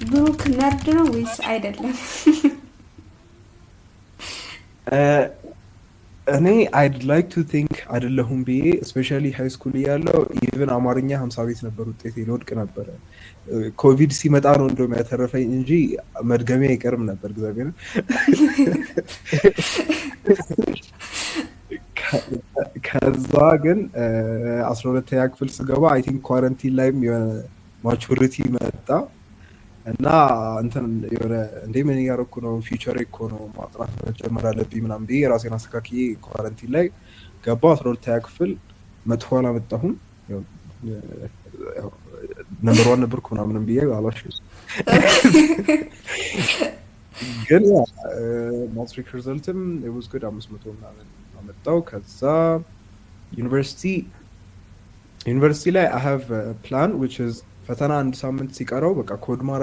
ብሩክ ነርድ ነው ወይስ አይደለም? እኔ አይድ ላይክ ቱ ቲንክ አይደለሁም ብዬ ስፔሻሊ ሃይ ስኩል እያለሁ ኢቨን አማርኛ 50 ቤት ነበር ውጤቴ ልወድቅ ነበረ። ኮቪድ ሲመጣ ነው እንደውም ያተረፈኝ እንጂ መድገሜ አይቀርም ነበር እግዚአብሔርን። ከዛ ግን 12ኛ ክፍል ስገባ አይ ቲንክ ኳረንቲን ላይም የሆነ ማቹሪቲ መጣ እና እንትን የሆነ እንዴ ምን እያደረኩ ነው ፊውቸር እኮ ነው ማጥናት መጀመር አለብኝ ምናምን ብዬ ራሴን አስተካክዬ ኳረንቲን ላይ ገባሁ። 12ኛ ክፍል መጥፎ አላመጣሁም። ነምበር ዋን ነበርኩ ምናምንም ብዬ አላልሽም። ግን ማትሪክ ሪዘልትም was good 500 ምናምን አመጣው። ከዛ ዩኒቨርሲቲ ላይ I have a plan which is ፈተና አንድ ሳምንት ሲቀረው በቃ ኮድ ማድረግ